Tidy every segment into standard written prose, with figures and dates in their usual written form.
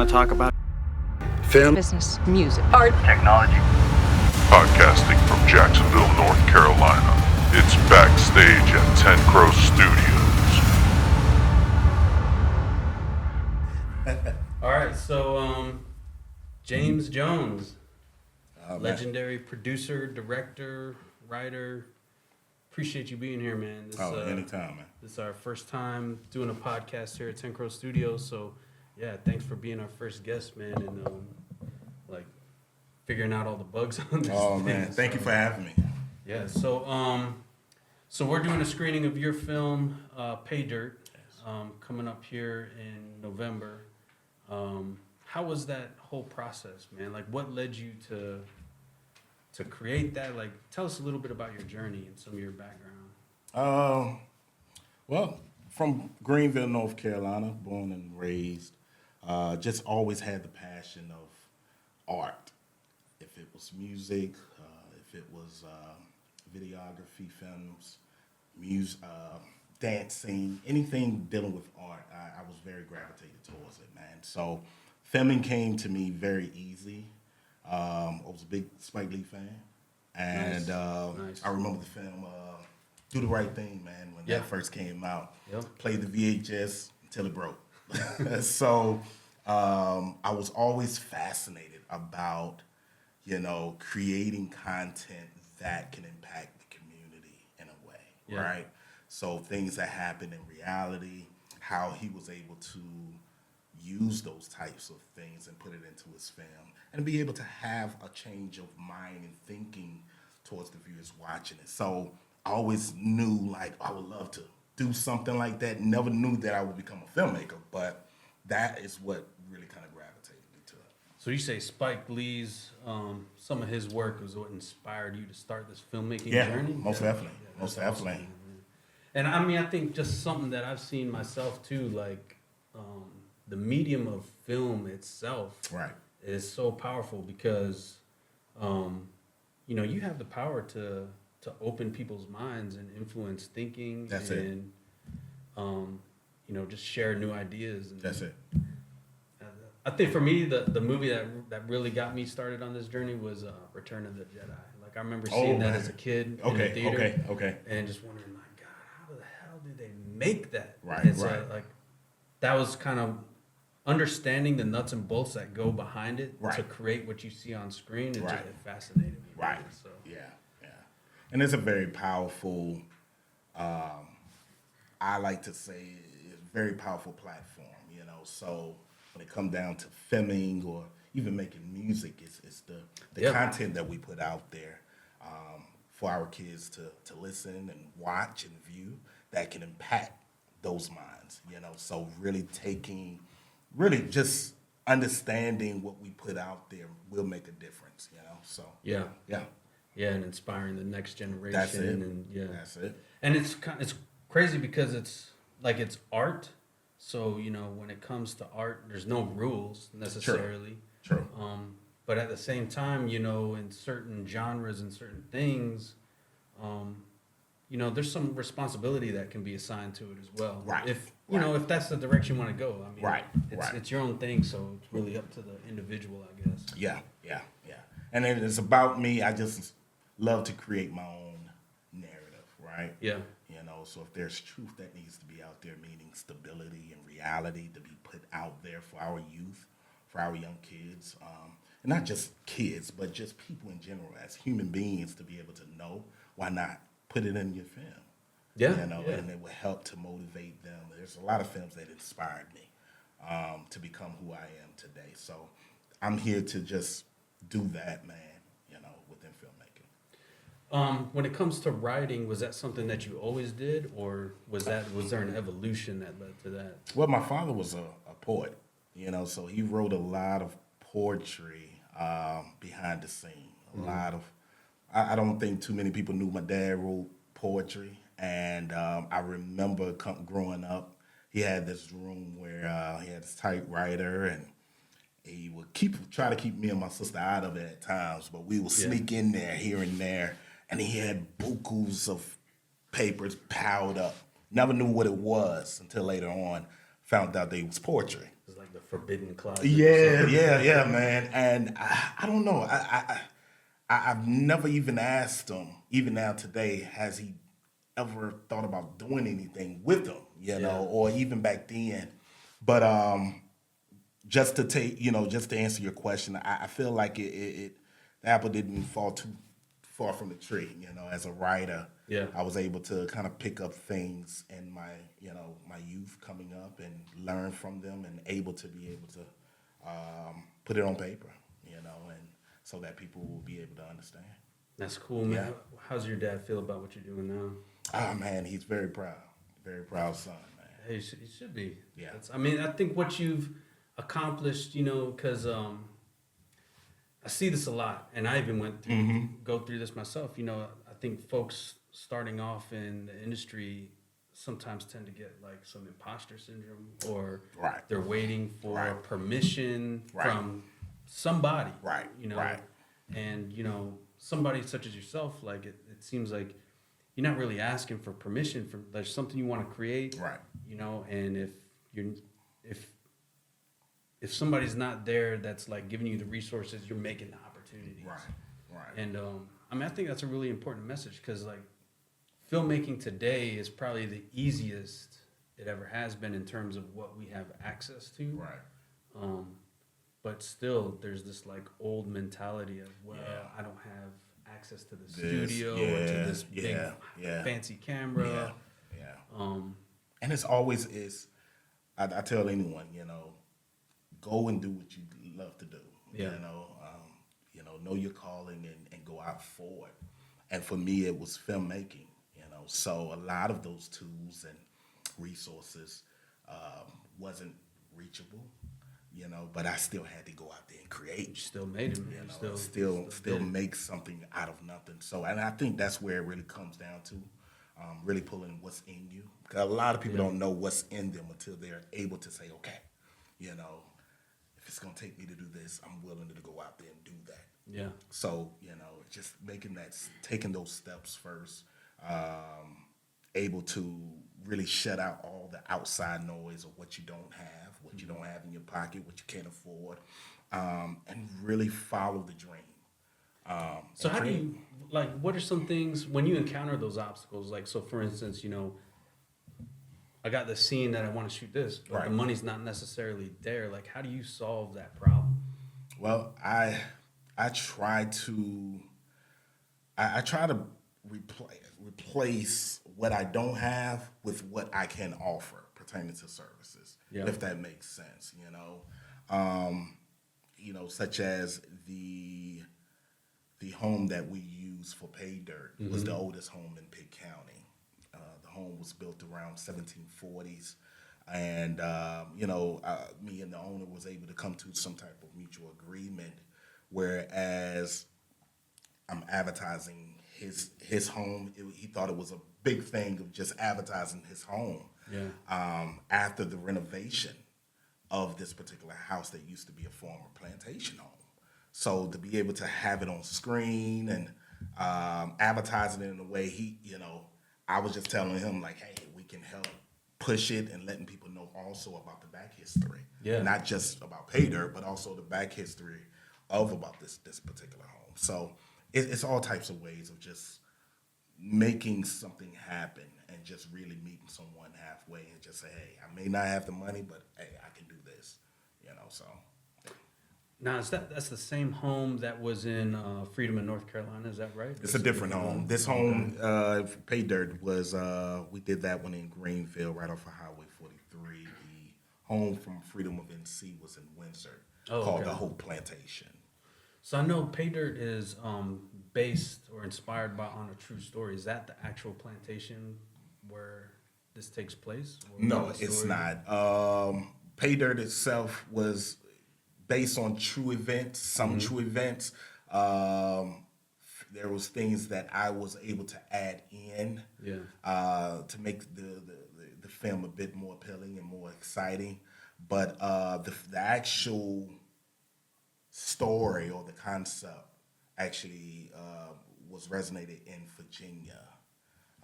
to talk about film, business, music, art, technology. Podcasting from Jacksonville, North Carolina, it's Backstage at TENCROW Studios. All right, so James Jones, legendary producer, director, writer. Appreciate you being here, man. Anytime, man. This is our first time doing a podcast here at TENCROW Studios, so yeah, thanks for being our first guest, man, and like figuring out all the bugs on this. Oh thing. man, thank you for having me. Yeah, so we're doing a screening of your film, PAYDERT, coming up here in November. How was that whole process, man? Like, what led you to create that? Like, tell us a little bit about your journey and some of your background. Well, from Greenville, North Carolina, born and raised, just always had the passion of art. If it was music, if it was videography, films, music, dancing, anything dealing with art, I was very gravitated towards it, man. So filming came to me very easy. I was a big Spike Lee fan, and Nice. I remember the film Do the Right Thing, man, when that first came out. Yep. Played the VHS until it broke. So I was always fascinated about, creating content that can impact the community in a way, right? So things that happen in reality, how he was able to use those types of things and put it into his film and be able to have a change of mind and thinking towards the viewers watching it. So I always knew, like, I would love to do something like that. Never knew that I would become a filmmaker, but that is what really kind of gravitated me to it. So you say Spike Lee's, some of his work was what inspired you to start this filmmaking journey? Most definitely. Yeah, Most that's definitely. awesome. And I mean, I think just something that I've seen myself too, like the medium of film itself Right. is so powerful because, you have the power to open people's minds and influence thinking. That's and, just share new ideas. And, That's it. I think for me, the movie that really got me started on this journey was Return of the Jedi. Like, I remember seeing that as a kid in the theater. Okay. And just wondering, my God, how the hell did they make that? Right, And so, right. like, that was kind of understanding the nuts and bolts that go behind it Right. to create what you see on screen. It Right. just fascinated me. Right. Really, so. Yeah. And it's a very powerful, I like to say, it's a very powerful platform, So when it comes down to filming or even making music, it's the content that we put out there for our kids to listen and watch and view that can impact those minds, So really just understanding what we put out there will make a difference, So Yeah. yeah. Yeah, and inspiring the next generation. That's it. And That's it. And it's crazy because it's art. So, when it comes to art, there's no rules necessarily. True. But at the same time, in certain genres and certain things, there's some responsibility that can be assigned to it as well. Right. If if that's the direction you want to go. I mean, Right. It's your own thing, so it's really up to the individual, I guess. Yeah. And then it's about me. I just love to create my own narrative, right? Yeah. So if there's truth that needs to be out there, meaning stability and reality to be put out there for our youth, for our young kids, and not just kids, but just people in general as human beings to be able to know, why not put it in your film? Yeah. And it will help to motivate them. There's a lot of films that inspired me to become who I am today. So I'm here to just do that, man, within filmmaking. When it comes to writing, was that something that you always did, or was there an evolution that led to that? Well, my father was a poet, so he wrote a lot of poetry behind the scene. A lot of, I don't think too many people knew my dad wrote poetry, and I remember growing up, he had this room where he had his typewriter, and he would try to keep me and my sister out of it at times, but we would sneak in there here and there, and he had bukus of papers piled up. Never knew what it was until later on. found out they was poetry. It's like the forbidden closet. Yeah, man. And I don't know. I've never even asked him, even now today, has he ever thought about doing anything with them, you know, or even back then. But just to answer your question, I feel like the apple didn't fall too far from the tree. You know, as a writer, I was able to kind of pick up things in my youth coming up and learn from them, and be able to put it on paper, you know, and so that people will be able to understand. That's cool, man. Yeah. How's your dad feel about what you're doing now? Oh, man, he's very proud son, man. Hey, he should be. Yeah. I think what you've accomplished, you know, because I see this a lot, and I even go through this myself. You know, I think folks starting off in the industry sometimes tend to get like some imposter syndrome, or they're waiting for permission from somebody, you know, and, you know, somebody such as yourself, like it seems like you're not really asking for permission from, there's something you want to create, you know, and if somebody's not there that's like giving you the resources, you're making the opportunities. And I think that's a really important message, because like filmmaking today is probably the easiest it ever has been in terms of what we have access to. But still, there's this like old mentality of, I don't have access to the studio or to this big fancy camera. And it's always I tell anyone, you know, go and do what you love to do. You know your calling and go out for it. And for me, it was filmmaking. You know, so a lot of those tools and resources wasn't reachable. You know, but I still had to go out there and create. You still made it, man. You know, still make something out of nothing. So, and I think that's where it really comes down to, really pulling what's in you. Because a lot of people don't know what's in them until they're able to say, okay, you know, if it's gonna take me to do this, I'm willing to go out there and do that. So, you know, just taking those steps first, able to really shut out all the outside noise of what you don't have, what you don't have in your pocket, what you can't afford, and really follow the dream. So how do you, like, what are some things when you encounter those obstacles? Like, so for instance, you know, I got this scene that I want to shoot this, but the money's not necessarily there. Like, how do you solve that problem? Well, I try to replace what I don't have with what I can offer pertaining to services, if that makes sense. You know, such as the home that we use for PAYDERT was the oldest home in Pitt County. The home was built around 1740s, and me and the owner was able to come to some type of mutual agreement, whereas I'm advertising his home. He thought it was a big thing of just advertising his home. After the renovation of this particular house that used to be a former plantation home. So to be able to have it on screen and advertising it in a way I was just telling him like, hey, we can help push it and letting people know also about the back history. Not just about PAYDERT, but also the back history about this particular home. So it's all types of ways of just making something happen and just really meeting someone halfway and just say, hey, I may not have the money, but hey, I can do this, so. Now, that's the same home that was in Freedom in North Carolina, is that right? It's a different home. This home, PAYDERT, was, we did that one in Greenville, right off of Highway 43. The home from Freedom of NC was in Windsor, called the Hope Plantation. So I know PAYDERT is based or inspired on a true story. Is that the actual plantation where this takes place? No, it's not. PAYDERT itself was based on true events, some true events. There was things that I was able to add in to make the film a bit more appealing and more exciting. But the actual story or the concept actually was resonated in Virginia.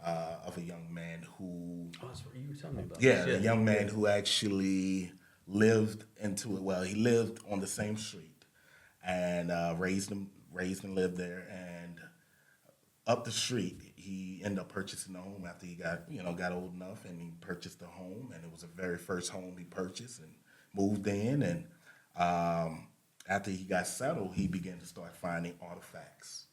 of a young man who, Oh, that's what you were telling me about. yeah, this. a young man who actually lived into it. Well, he lived on the same street and raised and lived there. And up the street, he ended up purchasing a home after he got old enough, and he purchased a home, and it was the very first home he purchased and moved in. And after he got settled, he began to start finding artifacts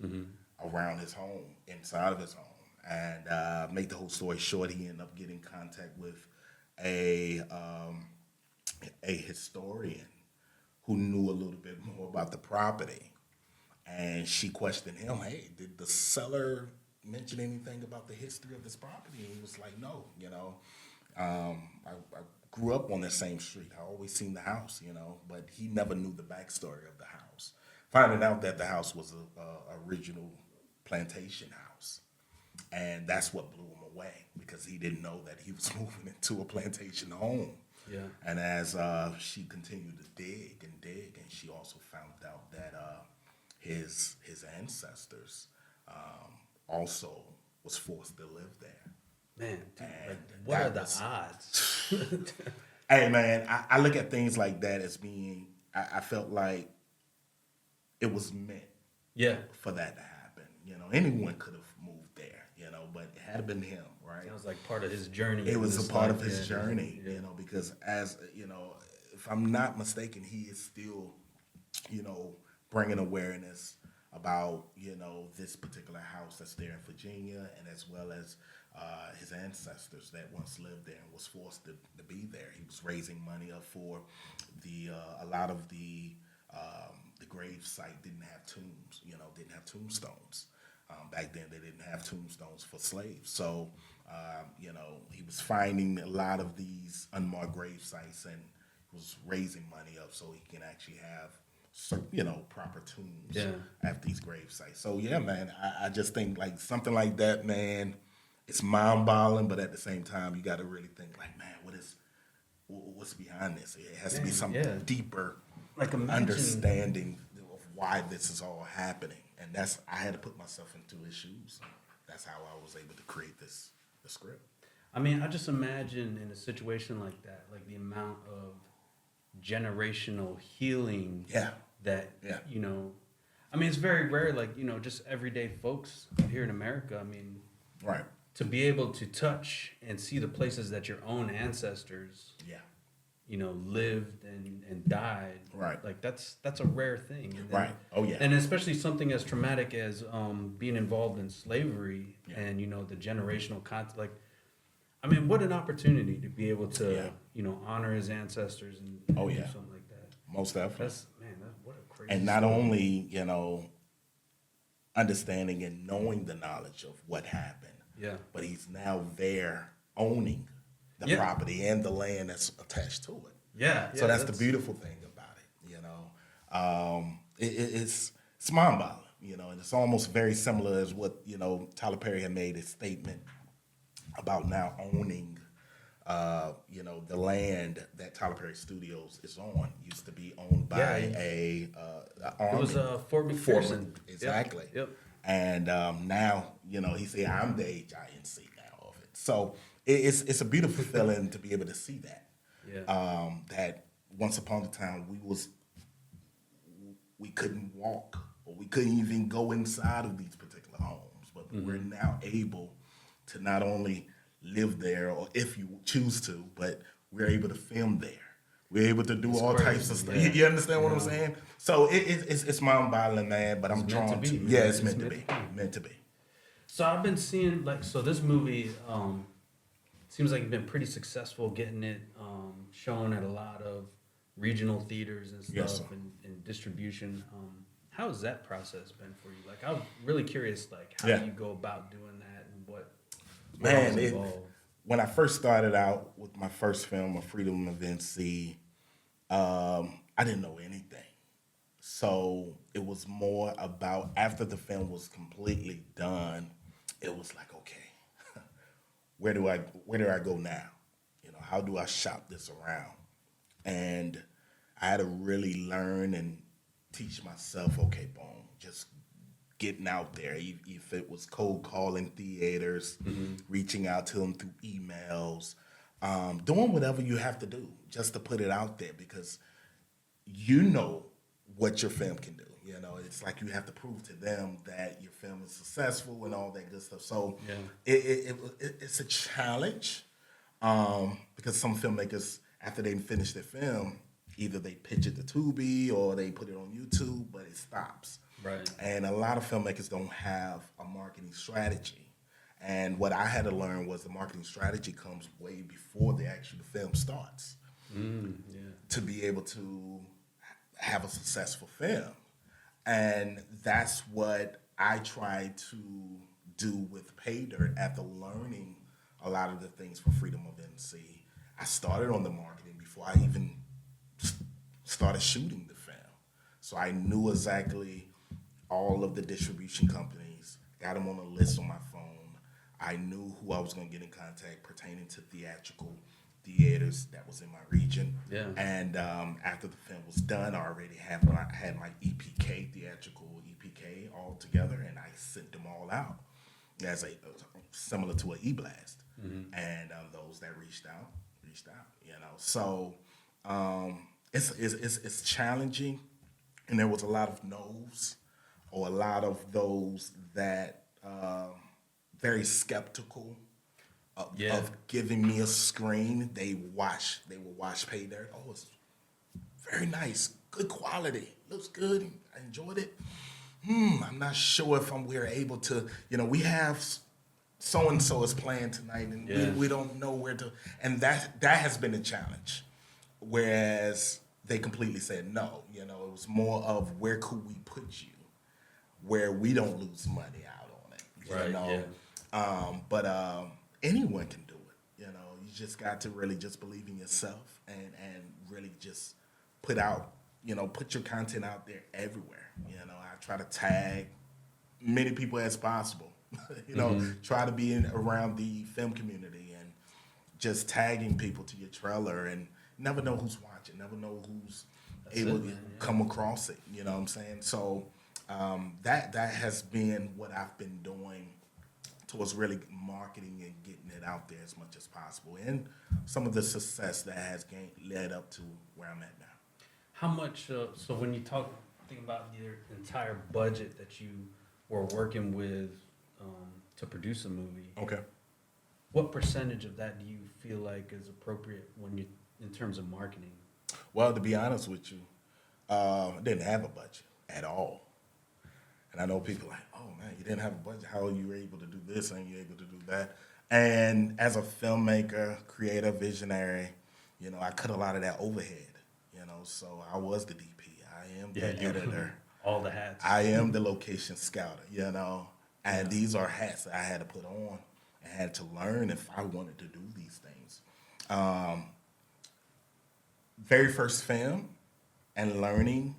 around his home, inside of his home. And make the whole story short, he ended up getting in contact with a historian who knew a little bit more about the property. And she questioned him, hey, did the seller mention anything about the history of this property? And he was like, no, I grew up on the same street. I always seen the house, but he never knew the backstory of the house. Finding out that the house was a original plantation house. And that's what blew him away, because he didn't know that he was moving into a plantation home. Yeah. And as she continued to dig, and she also found out that his ancestors also was forced to live there. Man, dude, And what are that the was- odds? Hey, man, I look at things like that as being, I felt like it was meant Yeah. for that to happen. Anyone could have moved there, but it had been him, right? That was like part of his journey. It in was this a part life, of his yeah. journey, Yeah. because as, if I'm not mistaken, he is still, bringing awareness about, this particular house that's there in Virginia, and as well as his ancestors that once lived there and was forced to be there. He was raising money up for a lot of the grave site didn't have tombs, didn't have tombstones. Back then, they didn't have tombstones for slaves. So, he was finding a lot of these unmarked grave sites and was raising money up so he can actually have, proper tombs at these grave sites. So, yeah, man, I just think like something like that, man, it's mind-boggling, but at the same time, you got to really think like, man, what's behind this? It has to be something deeper, Like imagine, understanding of why this is all happening. And I had to put myself into his shoes. That's how I was able to create the script. I mean, I just imagine in a situation like that, like the amount of generational healing that, I mean, it's very rare, like, just everyday folks here in America. I mean, Right. to be able to touch and see the places that your own ancestors, lived and died. Right. Like that's a rare thing. And then, Right. Oh, yeah. And especially something as traumatic as being involved in slavery and, the generational content. Like, I mean, what an opportunity to be able to, honor his ancestors and do something like that. Most definitely. What a crazy And not story. only, understanding and knowing the knowledge of what happened, but he's now there owning the property and the land that's attached to it. So that's the beautiful thing about it, it's mind-boggling, and it's almost very similar as what, Tyler Perry had made a statement about now owning, the land that Tyler Perry Studios is on. Used to be owned by a army. It was Fort McPherson. Exactly. Yep. And now, he said, I'm the HINC now of it. So it's a beautiful feeling to be able to see that. That once upon a time we couldn't walk, or we couldn't even go inside of these particular homes, but we're now able to not only live there, or if you choose to, but we're able to film there. We're able to do all types of stuff. Yeah. You understand what I'm saying? So it's mind-boggling, man. But I'm drawn to. Yeah, it's meant to be. Meant to be. So I've been seeing so this movie seems like you've been pretty successful getting it shown at a lot of regional theaters and stuff, Yes, and distribution. How has that process been for you? Like, I'm really curious, like, how do you go about doing that, and what Man, was involved? When I first started out with my first film, A Freedom of NC, I didn't know anything. So it was more about, after the film was completely done, it was like, okay, where do I go now? How do I shop this around? And I had to really learn and teach myself, okay, boom, just getting out there. If it was cold calling theaters, reaching out to them through emails, doing whatever you have to do just to put it out there, because you know what your film can do. You know, it's like you have to prove to them that your film is successful and all that good stuff. So it's a challenge, because some filmmakers, after they finish their film, either they pitch it to Tubi or they put it on YouTube, but it stops. Right. And a lot of filmmakers don't have a marketing strategy. And what I had to learn was the marketing strategy comes way before the film starts, to be able to have a successful film. And that's what I tried to do with PAYDERT after learning a lot of the things for Freedom of NC. I started on the marketing before I even started shooting the film. So I knew exactly all of the distribution companies, got them on a list on my phone. I knew who I was going to get in contact pertaining to theatrical theaters that was in my region. Yeah. And after the film was done, I already had my EPK, theatrical EPK, all together, and I sent them all out as similar to an e-blast. And those that reached out. You know, so it's challenging, and there was a lot of no's, or a lot of those that very skeptical of giving me a screen. They will watch PAYDERT. Oh, it's very nice, good quality, looks good. I enjoyed it. I'm not sure if we're able to. You know, we have so and so is playing tonight, and we don't know where to. And that has been a challenge. Whereas they completely said no. You know, it was more of where could we put you, where we don't lose money out on it. You know? But anyone can do it. You know, you just got to really just believe in yourself and really just put your content out there everywhere. You know, I try to tag many people as possible. You know, try to be around the film community and just tagging people to your trailer, and never know who's watching, never know who's able to come across it. You know what I'm saying? So that has been what I've been doing towards really marketing and getting it out there as much as possible, and some of the success that has led up to where I'm at now. How much, so when you think about your entire budget that you were working with to produce a movie, Okay. what percentage of that do you feel like is appropriate in terms of marketing? Well, to be honest with you, I didn't have a budget at all. And I know people like, oh man, you didn't have a budget. How are you able to do this and you able to do that? And as a filmmaker, creative, visionary, you know, I cut a lot of that overhead. You know, so I was the DP. I am the editor. All the hats. I am the location scouter, you know. And these are hats that I had to put on and had to learn if I wanted to do these things. Very first film, and learning,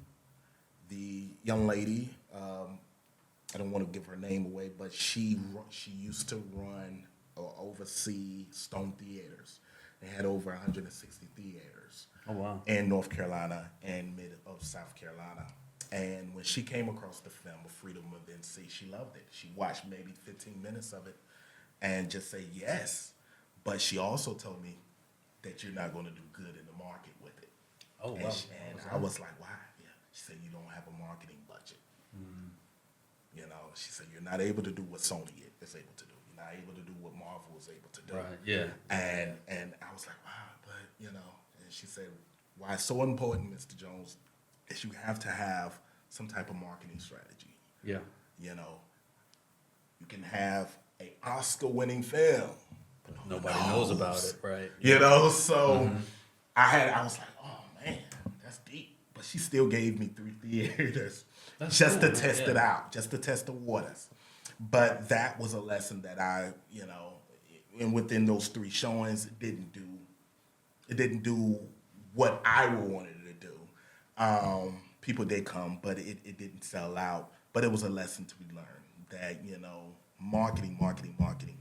the young lady, I don't want to give her name away, but she used to run or oversee Stone Theaters. They had over 160 theaters. Oh, wow. In North Carolina and mid of South Carolina. And when she came across the film of Freedom of NC, she loved it. She watched maybe 15 minutes of it and just say yes. But she also told me that you're not going to do good in the market with it. Oh, wow. And I was like, why? Yeah. She said, you don't have a marketing budget. You know, she said, you're not able to do what Sony is able to do. You're not able to do what Marvel is able to do. Right, yeah. And I was like, wow, but, you know, and she said, why it's so important, Mr. Jones, is you have to have some type of marketing strategy. Yeah. You know, you can have an Oscar-winning film, but Nobody knows about it, right? You know, so I was like, oh man, that's deep. But she still gave me 3 theaters just to test it out, just to test the waters. But that was a lesson that I, you know, and within those 3 showings, it didn't do what I wanted it to do. People did come, but it didn't sell out. But it was a lesson to be learned that, you know, marketing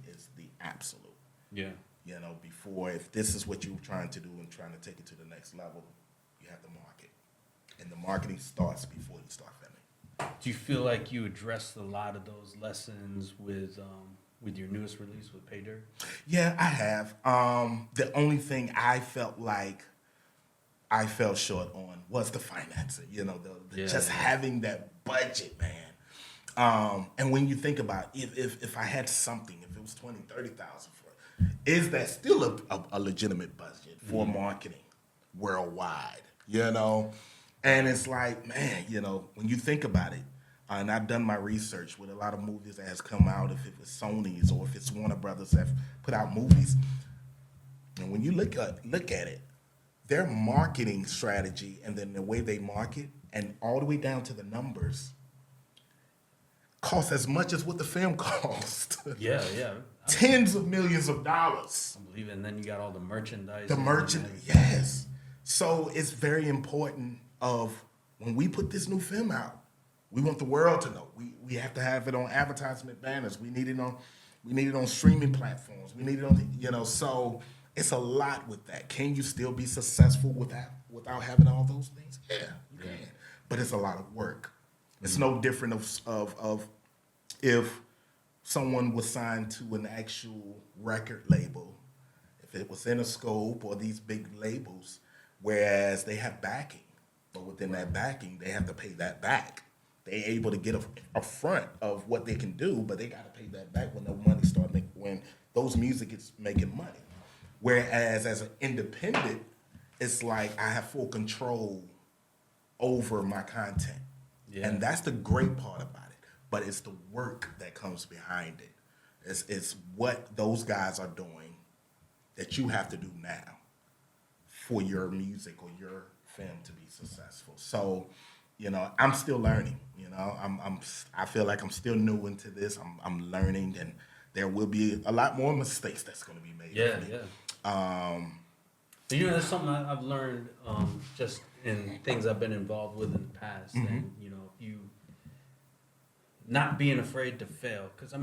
is the absolute. Yeah. You know, if this is what you're trying to do and trying to take it to the next level, you have to market. And the marketing starts before you start filming. Do you feel like you addressed a lot of those lessons with your newest release with PAYDERT? Yeah, I have. The only thing I felt like I fell short on was the financing. You know, just having that budget, man. And when you think about if I had something, if it was 20, 30,000 for it, is that still a legitimate budget for marketing worldwide? You know, and it's like, man, you know, when you think about it, and I've done my research with a lot of movies that has come out, if it was Sony's or if it's Warner Brothers that have put out movies, and when you look at it, their marketing strategy and then the way they market and all the way down to the numbers cost as much as what the film cost. Yeah. Tens of millions of dollars. I believe it. And then you got all the merchandise. Yes. So it's very important of when we put this new film out, we want the world to know. We have to have it on advertisement banners. We need it on streaming platforms. We need it on so it's a lot with that. Can you still be successful without having all those things? Yeah, you can. But it's a lot of work. It's no different of if someone was signed to an actual record label, if it was Interscope or these big labels, whereas they have backing, but within that backing, they have to pay that back. They're able to get a front of what they can do, but they got to pay that back when the money start making, when those music is making money. Whereas as an independent, it's like I have full control over my content. Yeah. And that's the great part about it. But it's the work that comes behind it. It's what those guys are doing that you have to do now for your music or your film to be successful. So, I'm still learning. I feel like I'm still new into this. I'm learning, and there will be a lot more mistakes that's going to be made. Yeah. But that's something I've learned just in things I've been involved with in the past, and you not being afraid to fail, because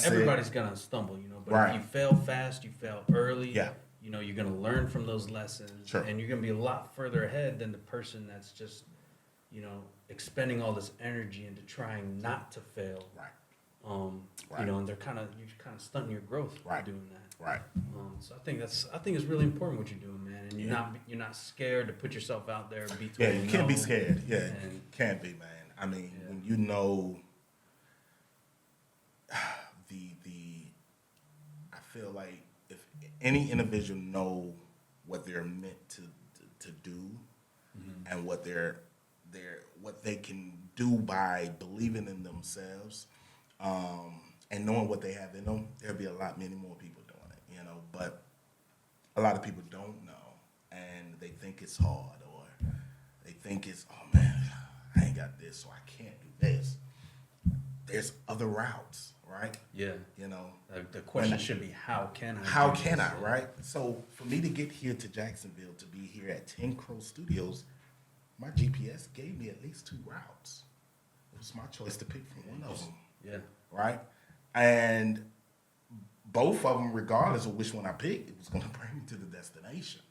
everybody's gonna stumble, but if you fail fast, you fail early. Yeah. You're gonna learn from those lessons, and you're gonna be a lot further ahead than the person that's just expending all this energy into trying not to fail. Right. And you're kind of stunting your growth by doing that. Right. So I think it's really important what you're doing, man. And you're not scared to put yourself out there. You can't be scared. Yeah, can't be, man. When you know I feel like if any individual know what they're meant to do, and what what they can do by believing in themselves, and knowing what they have in them, there'll be many more people doing it, but a lot of people don't know, and they think it's hard, or they think it's, oh man, I ain't got this, so I can't do this. There's other routes, right? Yeah. The question should be, how can I? Right? So for me to get here to Jacksonville, to be here at TENCROW Studios, my GPS gave me at least 2 routes. It was my choice to pick from one of them. Yeah. Right? And both of them, regardless of which one I picked, it was going to bring me to the destination.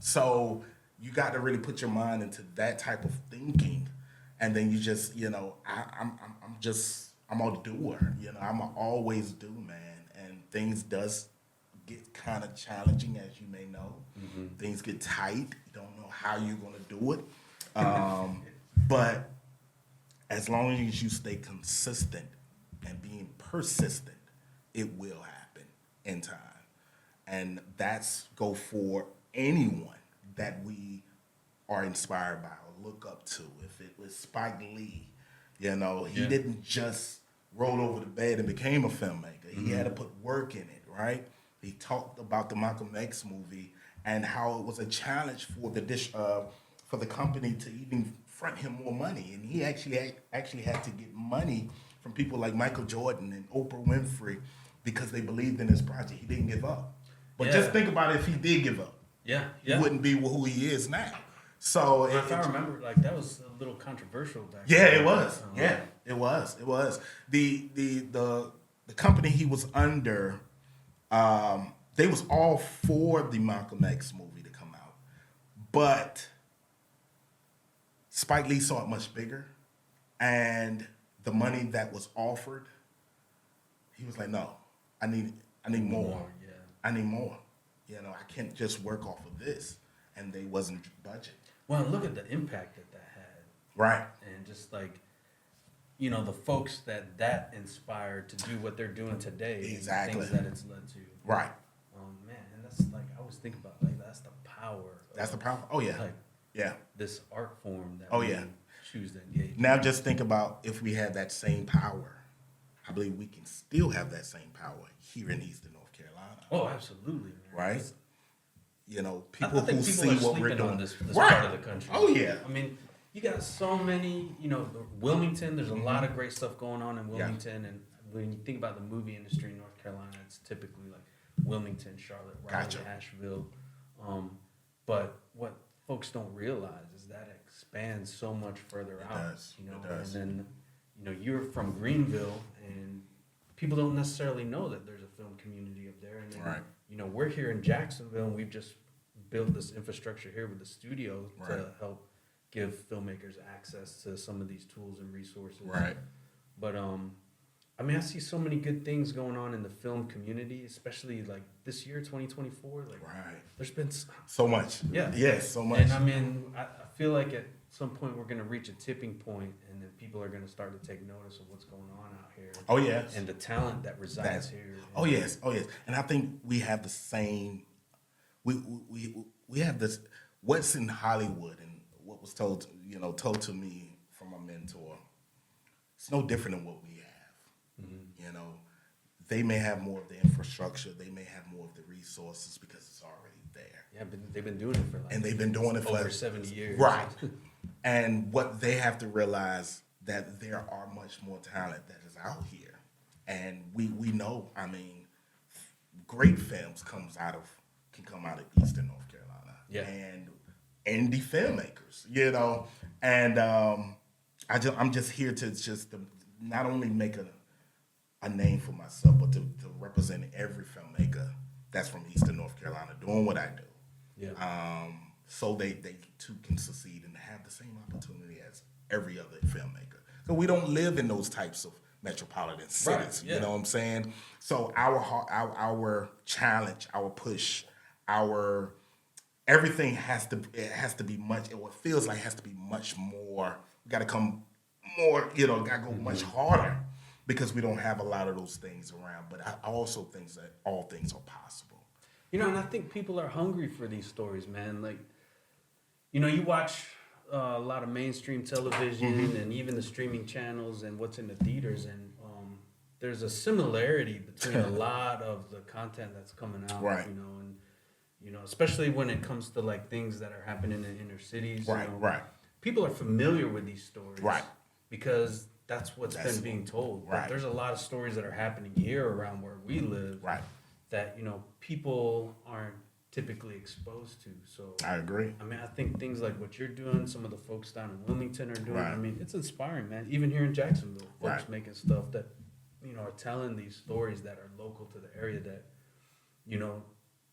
So you got to really put your mind into that type of thinking, and then you just, I'm a doer. I'm a always do, man. And things does get kind of challenging, as you may know. Mm-hmm. Things get tight. You don't know how you're going to do it. But as long as you stay consistent and being persistent, it will happen in time. And that's go for anyone that we are inspired by or look up to. If it was Spike Lee, he didn't just roll over the bed and became a filmmaker. He had to put work in it, right? He talked about the Malcolm X movie and how it was a challenge for the company to even front him more money, and he actually had to get money from people like Michael Jordan and Oprah Winfrey because they believed in his project. He didn't give up. But just think about it, if he did give up, he wouldn't be who he is now. So if I remember, that was a little controversial back then. Yeah, it was. It was. The company he was under, they was all for the Malcolm X movie to come out, but Spike Lee saw it much bigger, And the money that was offered, he was like, no, I need more. Yeah. I need more. You know, I can't just work off of this. And they wasn't budget. Well, look at the impact that had. Right. And just like, you know, the folks that inspired to do what they're doing today. Exactly. And the things that it's led to. Right. Man, and that's like, I always think about, like, that's the power. That's the power. Oh, yeah. Like, yeah. this art form that Oh, we yeah. choose to engage in. Now just think about if we had that same power. I believe we can still have that same power here in Eastern North Carolina. Oh, absolutely, man. Right? It's- You know, I people think who people see are what we're sleeping doing. on this Right. part of the country. Oh, yeah. I mean, you got so many, you know, Wilmington, there's a lot of great stuff going on in Wilmington. And when you think about the movie industry in North Carolina, it's typically like Wilmington, Charlotte, Raleigh, Gotcha. Asheville. But what folks don't realize is that it expands so much further out. does. You know, It does. and then, you know, you're from Greenville, and people don't necessarily know that there's a film community up there. And then, Right. you know, we're here in Jacksonville, and we've just built this infrastructure here with the studio Right. to help give filmmakers access to some of these tools and resources. Right. But I mean, I see so many good things going on in the film community, especially like this year, 2024. Like, Right. there's been So much. Yeah. Yes, so much. and I mean, I feel like at some point we're going to reach a tipping point, and then people are going to start to take notice of what's going on out here. Oh, yes. And the talent that resides here. Oh, yes. Oh, yes. And I think we have the same, we have this, what's in Hollywood and what was told to me from a mentor, it's no different than what we have. You know, they may have more of the infrastructure, they may have more of the resources because it's already there. Yeah, but they've been doing it for like And they've been doing it for over 70 years. Right. And what they have to realize that there are much more talent that is out here. And we know, I mean, great films can come out of Eastern North Carolina. Yeah. And indie filmmakers, you know. And I'm just here to not only make a name for myself, but to represent every filmmaker that's from Eastern North Carolina doing what I do. Yeah. So they too can succeed and have the same opportunity as every other filmmaker. So we don't live in those types of metropolitan cities. Right, yeah. You know what I'm saying? So our challenge, our push, our everything has to be much. It feels like it has to be much more. We got to come more. You know, got to go much harder because we don't have a lot of those things around. But I also think that all things are possible. You know, and I think people are hungry for these stories, man. Like, you know, you watch a lot of mainstream television and even the streaming channels and what's in the theaters, and there's a similarity between a lot of the content that's coming out, Right. you know, and, you know, especially when it comes to like things that are happening in inner cities. Right, you know, right. People are familiar with these stories. Right. Because that's what's That's been being told. right. But there's a lot of stories that are happening here around where we live. Right. That, you know, people aren't typically exposed to. So I agree. I mean, I think things like what you're doing, some of the folks down in Wilmington are doing. Right. I mean, it's inspiring, man. Even here in Jacksonville, folks Right. making stuff that, you know, are telling these stories that are local to the area that, you know,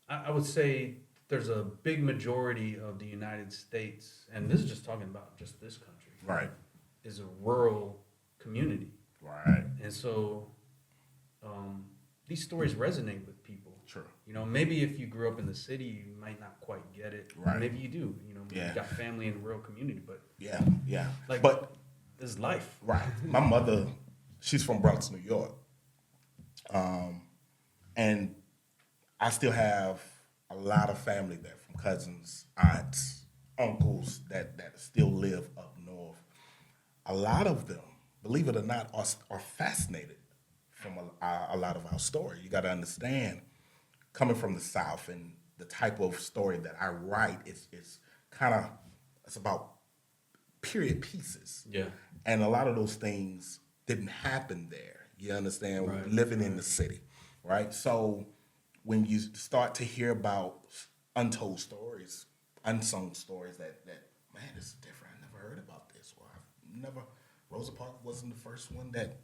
I would say there's a big majority of the United States, and this is just talking about just this country, Right. is a rural community. Right. And so these stories resonate with people. True. You know, maybe if you grew up in the city, you might not quite get it. Right. Maybe you do. You know, maybe Yeah. you got family in a rural community, but Yeah. Yeah. like, But this is life. right. My mother, she's from Bronx, New York. And I still have a lot of family there, from cousins, aunts, uncles that still live up north. A lot of them, believe it or not, are fascinated from a lot of our story. You got to understand, coming from the South and the type of story that I write, it's about period pieces. Yeah. And a lot of those things didn't happen there. You understand? Right. Living in the city, right? So when you start to hear about untold stories, unsung stories that man, this is different. I never heard about this. Or I've never. Rosa Parks wasn't the first one that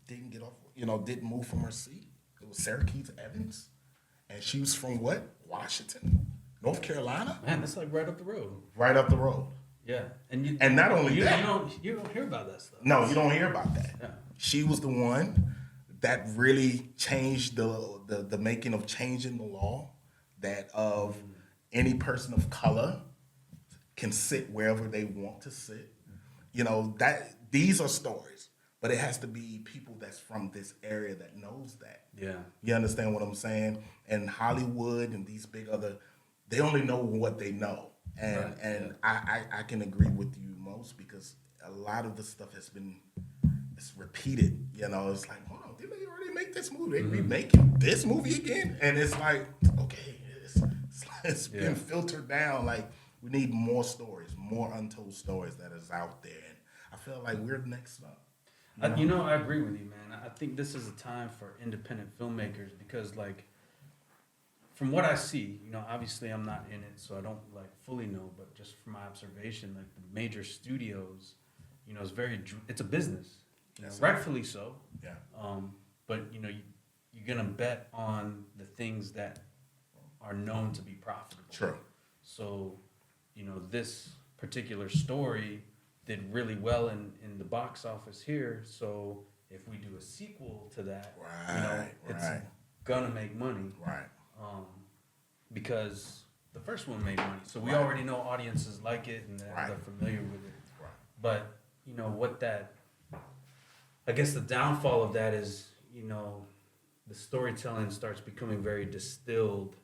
didn't get off. You know, didn't move from her seat. It was Sarah Keith Evans, and she was from what? Washington, North Carolina, Man, that's like right up the road. right up the road. Yeah, and not only that, you don't hear about that stuff. No, you don't hear about that. Yeah. She was the one that really changed the making of changing the law that of any person of color can sit wherever they want to sit. That these are stories, but it has to be people that's from this area that knows that. Yeah. You understand what I'm saying? And Hollywood and these big they only know what they know. And I can agree with you most because a lot of the stuff it's repeated. It's like, hold on, didn't they already make this movie? They remaking this movie again? And it's like, okay, it's been filtered down. Like, we need more stories, more untold stories that is out there. And I feel like we're next up. I agree with you, man. I think this is a time for independent filmmakers because, like, from what I see, obviously I'm not in it, so I don't fully know. But just from my observation, like the major studios, it's a business, rightfully so. Yeah. But you're gonna bet on the things that are known to be profitable. True. So, this particular story did really well in the box office here. So if we do a sequel to that, it's gonna make money. Right. Because the first one made money. So we already know audiences like it and they're familiar with it. Right. But, I guess the downfall of that is, the storytelling starts becoming very distilled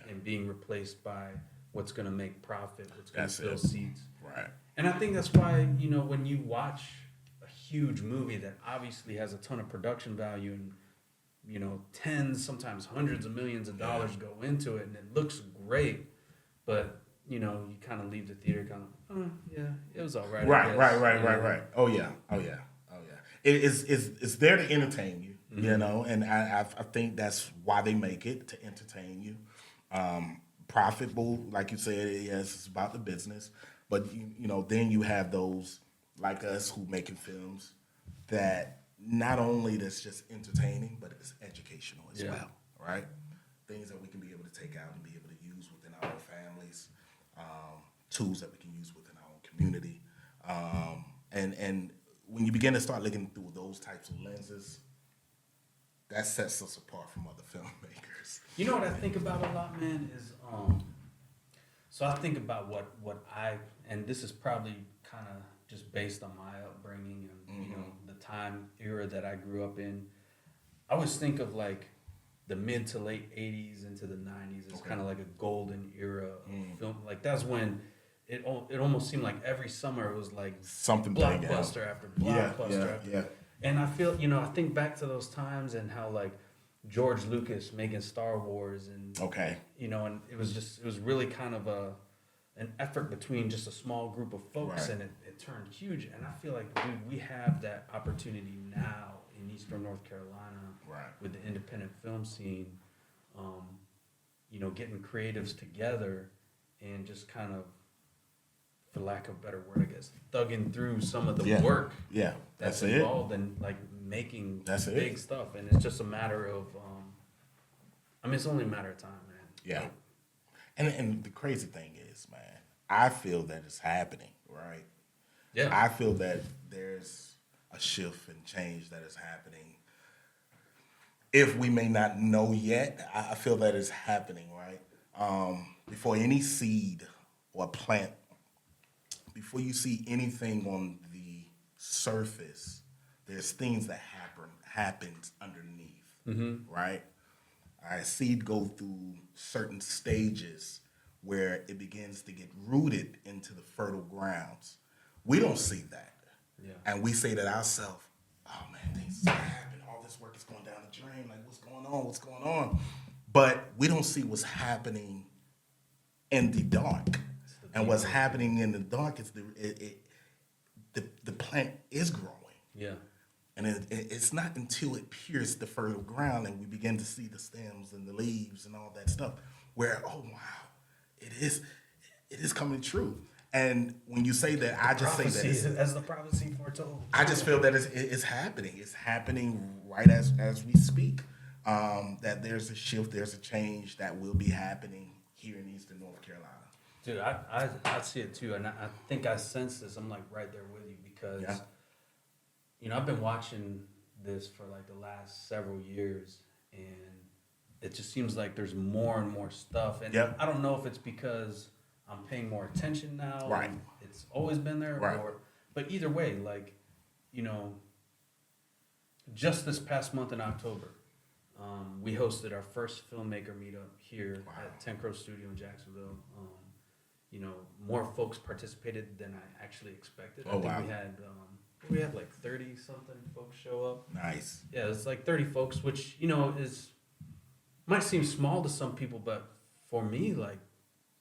and being replaced by what's going to make profit, what's going to fill seats. Right. And I think that's why, when you watch a huge movie that obviously has a ton of production value and, tens, sometimes hundreds of millions of dollars go into it and it looks great, but, you kind of leave the theater kind of, it was all right. Right. Oh, yeah. It's there to entertain you, and I think that's why they make it, to entertain you. Profitable, like you said, yes, it's about the business. But, then you have those like us who making films that not only that's just entertaining, but it's educational as well, right? Things that we can be able to take out and be able to use within our own families, tools that we can use within our own community. And when you begin to start looking through those types of lenses, that sets us apart from other filmmakers. You know what I think about a lot, man, is so I think about what and this is probably kind of just based on my upbringing and the time era that I grew up in. I always think of like the mid to late 80s into the 90s as kind of like a golden era of film. Like that's when it almost seemed like every summer it was like something blockbuster after blockbuster after. Yeah. And I feel, I think back to those times and how like George Lucas making Star Wars and and it was really kind of an effort between just a small group of folks and it turned huge. And I feel like, dude, we have that opportunity now in Eastern North Carolina with the independent film scene, getting creatives together and just kind of, for lack of a better word, I guess, thugging through some of the work that's involved in like making big stuff. And it's just a matter of, it's only a matter of time, man. Yeah. And the crazy thing is, man, I feel that it's happening, right? Yeah. I feel that there's a shift and change that is happening. If we may not know yet, I feel that it's happening, right? Before any seed or plant, before you see anything on the surface, there's things that happens underneath, right? Our seed go through certain stages where it begins to get rooted into the fertile grounds. We don't see that. Yeah. And we say to ourselves, oh man, things are happening. All this work is going down the drain. Like, what's going on? But we don't see what's happening in the dark. And what's happening in the dark is the plant is growing. Yeah. And it's not until it pierces the fertile ground and we begin to see the stems and the leaves and all that stuff where, oh, wow, it is coming true. And when you say that, I just say that as the prophecy foretold. I just feel that it's happening. It's happening right as we speak. That there's a shift, there's a change that will be happening here in Eastern North Carolina. Dude, I see it too, and I think I sense this. I'm like right there with you because, I've been watching this for like the last several years, and it just seems like there's more and more stuff. And I don't know if it's because I'm paying more attention now. Right. It's always been there, right. But either way, like, just this past month in October, we hosted our first filmmaker meetup here at TENCROW Studio in Jacksonville. More folks participated than I actually expected. I think we had like 30 something folks show up. Nice. Yeah, it's like 30 folks, which might seem small to some people, but for me, like,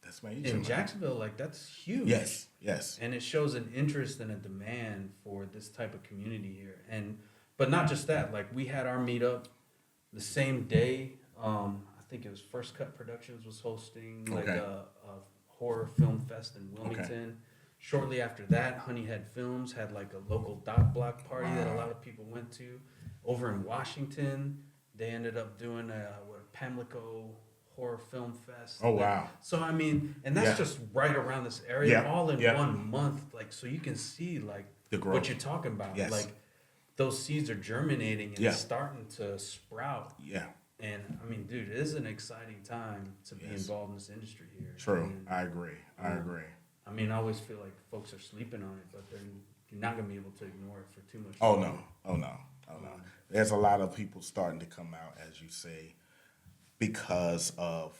that's major, in Jacksonville, like, that's huge. Yes. And it shows an interest and a demand for this type of community here. But not just that, like, we had our meetup the same day. I think it was First Cut Productions was hosting like a horror film fest in Wilmington. Okay. Shortly after that, Honeyhead Films had like a local dot block party that a lot of people went to. Over in Washington, they ended up doing a Pamlico Horror Film Fest. Oh, wow. So, I mean, and that's just right around this area, all in 1 month. Like, so you can see, like, what you're talking about. Yes. Like, those seeds are germinating and starting to sprout. Yeah. And, I mean, dude, it is an exciting time to be involved in this industry here. True. And, I agree. I mean, I always feel like folks are sleeping on it, but you're not going to be able to ignore it for too much time. Oh, no. There's a lot of people starting to come out, as you say, because of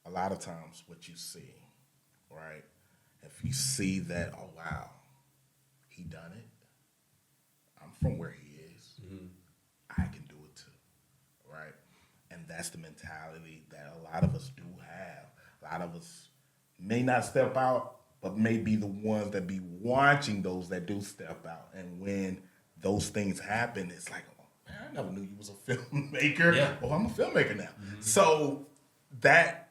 a lot of times what you see, right? If you see that, oh, wow, he done it. I'm from where he is. Mm-hmm. I can do it too, right? And that's the mentality that a lot of us do have. A lot of us may not step out, but may be the ones that be watching those that do step out. And when those things happen, it's like, oh, man, I never knew you was a filmmaker. Yeah. Oh, I'm a filmmaker now. Mm-hmm. So that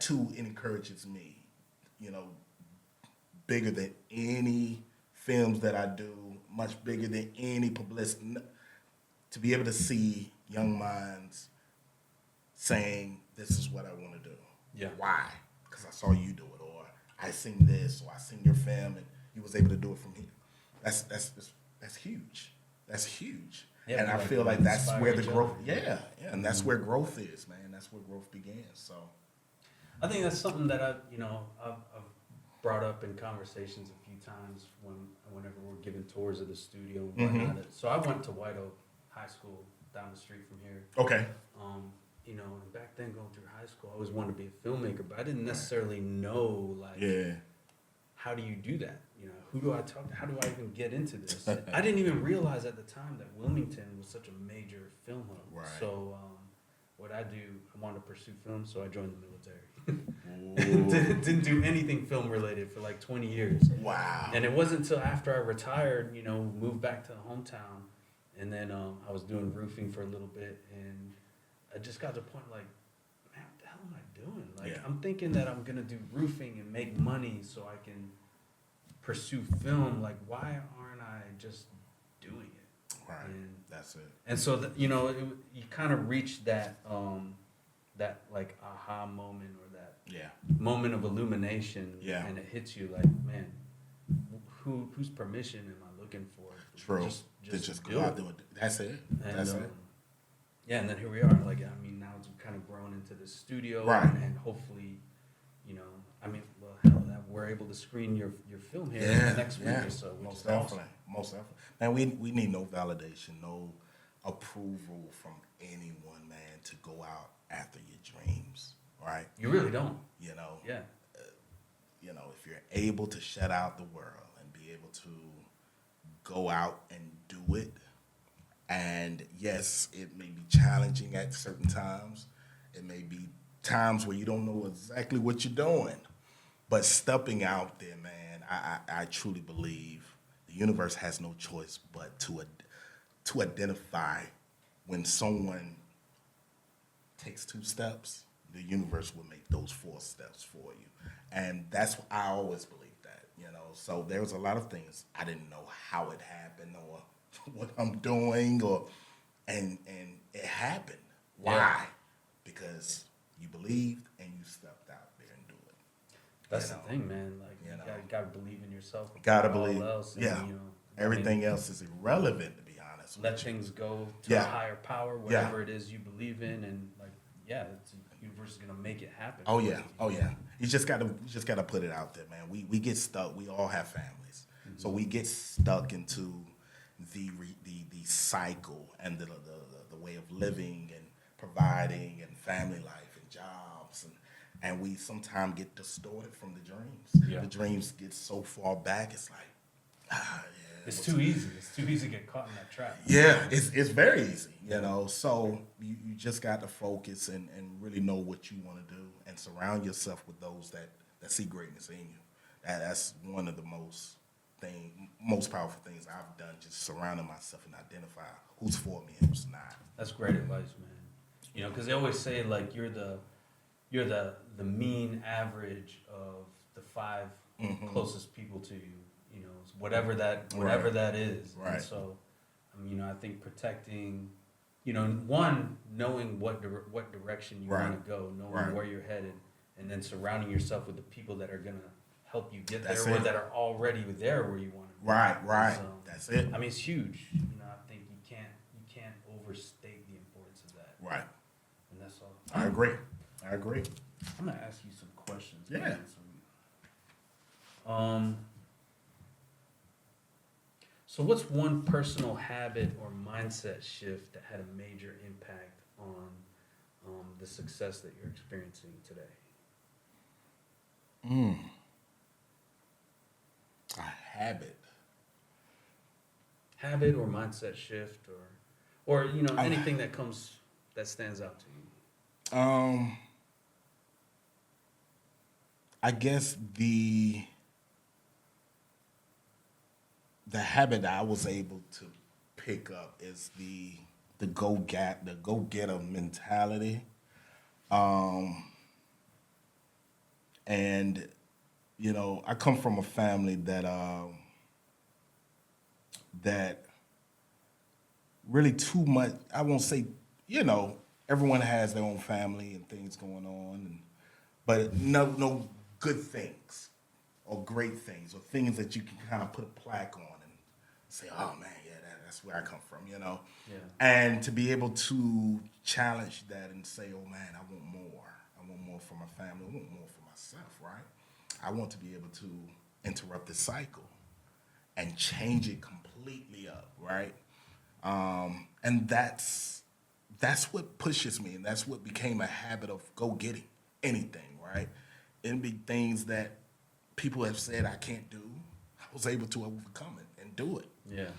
too encourages me, bigger than any films that I do, much bigger than any publicity, to be able to see young minds saying, this is what I want to do. Yeah. Why? Because I saw you do it, or I seen this, or I seen your film, and you was able to do it from here. That's huge. That's huge. Yeah, and I feel like that's where the growth, and that's where growth is, man. That's where growth begins. So I think that's something that I've brought up in conversations a few times whenever we're giving tours of the studio and whatnot. Mm-hmm. So I went to White Oak High School down the street from here. Okay. And back then going through high school, I always wanted to be a filmmaker, but I didn't necessarily know, like, how do you do that? Who do I talk to? How do I even get into this? I didn't even realize at the time that Wilmington was such a major film hub. Right. So what I wanted to pursue film, so I joined the military. Didn't do anything film related for like 20 years. Wow. And it wasn't until after I retired, moved back to the hometown, and then I was doing roofing for a little bit, and I just got to the point like, man, what the hell am I doing? Like, I'm thinking that I'm going to do roofing and make money so I can pursue film. Like, why aren't I just doing it? Right. And that's it. And so, you kind of reach that like aha moment, or that moment of illumination. Yeah. And it hits you like, man, whose permission am I looking for? True. Just go out do it. That's it. That's it. Yeah, and then here we are. Like, I mean, now it's kind of grown into this studio, right? And hopefully, hell, that we're able to screen your film here next week or so. Most definitely. Man, we need no validation, no approval from anyone, man, to go out after your dreams, right? You really don't. Yeah. If you're able to shut out the world and be able to go out and do it. And yes, it may be challenging at certain times. It may be times where you don't know exactly what you're doing. But stepping out there, man, I truly believe the universe has no choice but to identify when someone takes 2 steps, the universe will make those 4 steps for you. And I always believe that, So there was a lot of things I didn't know how it happened or what I'm doing, and it happened. Why? Because you believed and you stepped out there and do it. That's you the know. thing, man. Like, You you know. gotta believe in yourself. Gotta above all believe. else, and, Yeah. you know, Everything else is irrelevant, to be honest. let with you. things go to Yeah. a higher power, whatever it is you believe in, and like, yeah, the universe is gonna make it happen. Oh yeah, oh yeah. You just gotta put it out there, man. We get stuck. We all have families, so we get stuck into the cycle and the way of living and providing and family life and jobs and we sometimes get distorted from the dreams. Yeah. The dreams get so far back. It's like, yeah, It's too easy. It's too easy to get caught in that trap. yeah, it's very easy, you know. So you just got to focus and really know what you want to do and surround yourself with those that see greatness in you. That's one of the most powerful things I've done, just surrounding myself and identify who's for me and who's not. That's great advice, man. You know, because they always say like you're the mean average of the 5 closest people to you. You know, whatever that is. Right. And so, you know, I think protecting, you know, one, knowing what direction you Right. want to go, knowing Right. where you're headed, and then surrounding yourself with the people that are gonna help you get That's there, or it. that are already there where you want to be. Right. So, That's it. I mean, it's huge. You know, I think you can't overstate the importance of that. Right. And that's all. I agree. I'm gonna ask you some questions. Yeah. man. So what's one personal habit or mindset shift that had a major impact on the success that you're experiencing today? A habit. Habit or mindset shift, or you know, anything that stands out to you. I guess the habit that I was able to pick up is the go getter mentality, and you know, I come from a family that really too much. I won't say, you know, everyone has their own family and things going on, but no good things or great things or things that you can kind of put a plaque on and say, oh man, yeah, that's where I come from, you know. Yeah. And to be able to challenge that and say, oh man, I want more. I want more for my family. I want more for myself, right? I want to be able to interrupt the cycle and change it completely up, right? And that's what pushes me, and that's what became a habit of go getting anything, right? It'd be things that people have said I can't do. I was able to overcome it and do it. Yeah.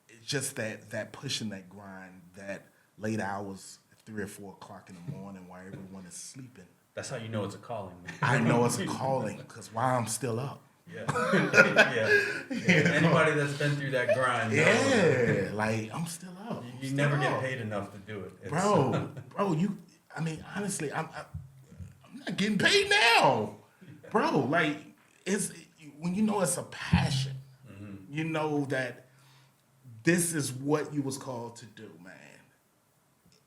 It's just that pushing, that grind, that late hours at 3 or 4 o'clock in the morning while everyone is sleeping. That's how you know it's a calling, man. I know it's a calling because while I'm still up. Yeah. Yeah. Anybody that's been through that grind knows. Yeah, like I'm still up. You I'm never still get up. paid enough to do it. Bro, I mean, honestly, I'm not getting paid now, bro. Like, it's when you know it's a passion, you know that this is what you was called to do, man.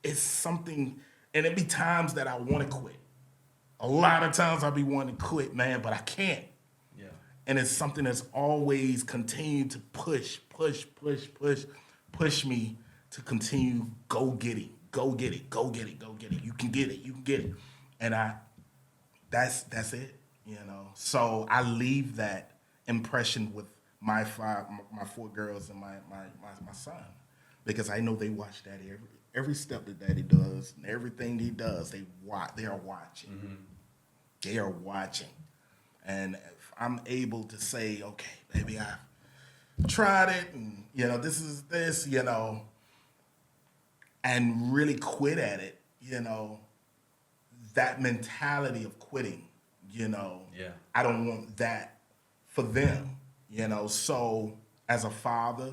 It's something, and it be times that I want to quit. A lot of times I be wanting to quit, man, but I can't. Yeah. And it's something that's always continued to push me to continue go get it. You can get it. And that's it, you know. So I leave that impression with my 4 girls and my son, because I know they watch daddy every step that daddy does and everything he does. They are watching. Mm-hmm. They are watching. And if I'm able to say, okay, baby, I tried it, and you know, this is this, you know, and really quit at it, you know, that mentality of quitting, you know, Yeah. I don't want that for them, you know. So as a father,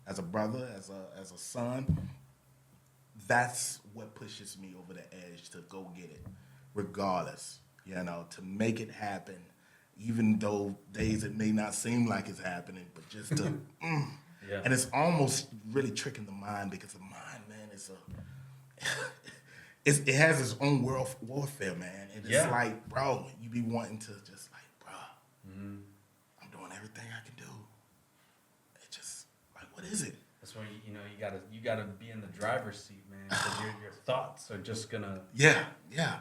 as a brother, as a son, that's what pushes me over the edge to go get it, regardless, you know, to make it happen, even though days it may not seem like it's happening, but just to, Yeah. And it's almost really tricking the mind, because the mind, man, it has its own warfare, man. And it's Yeah. like, bro, you be wanting to just like, bro, I'm doing everything I can do. It just like, what is it? That's why you gotta be in the driver's seat, man. Because your thoughts are just gonna. Yeah.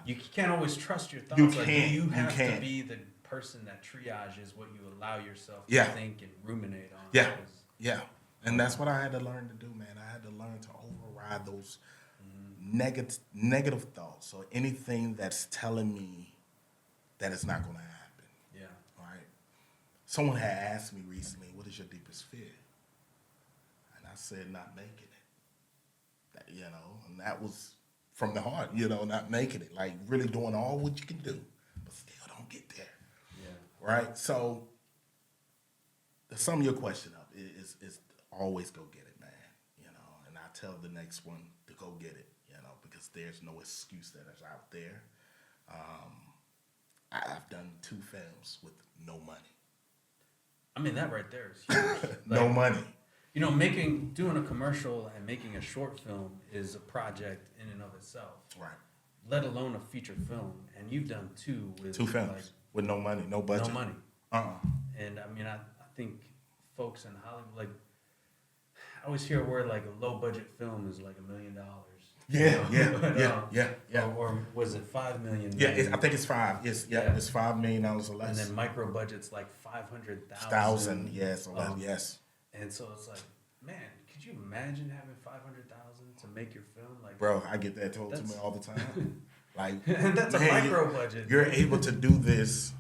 You can't always trust your thoughts. You Like, can't. you have can't. to be the person that triages what you allow yourself to Yeah. think and ruminate on. Yeah. 'Cause- Yeah. And that's what I had to learn to do, man. I had to learn to override those negative thoughts. So anything that's telling me that it's not going to happen. Yeah. Right? Someone had asked me recently, what is your deepest fear? And I said, not making it. And that was from the heart, not making it. Like really doing all what you can do, but still don't get there. Yeah. Right? So to sum your question up is always go get it, man. And I tell the next one to go get it, because there's no excuse that is out there. I've done 2 films with no money. I mean, that right there is huge. No money. Doing a commercial and making a short film is a project in and of itself. Right. Let alone a feature film, and you've done 2 with 2 films with no money, no budget. no money. And I mean, I think folks in Hollywood, like, I always hear a word like a low budget film is like $1 million. Yeah. Or was it 5 million? Yeah, I think it's 5. It's $5 million or less. And then micro budget's like 500,000. 1,000, yes, or less, yes. And so it's like, man, could you imagine having 500,000 to make your film? Like, Bro, I get that told to me all the time. Like, and that's a micro budget. You're able to do this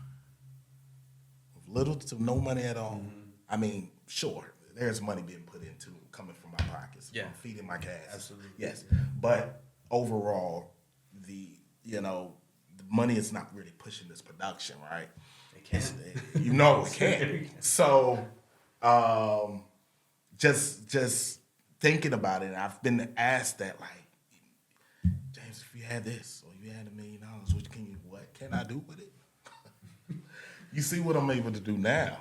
with little to no money at all. I mean, sure, there's money being put into coming from my pockets, from feeding my cast. Absolutely. Yes, but overall, the money is not really pushing this production, right? It can't. It can't. So, just thinking about it, I've been asked that, like, James, if you had this or you had $1 million, what can I do with it? You see what I'm able to do now,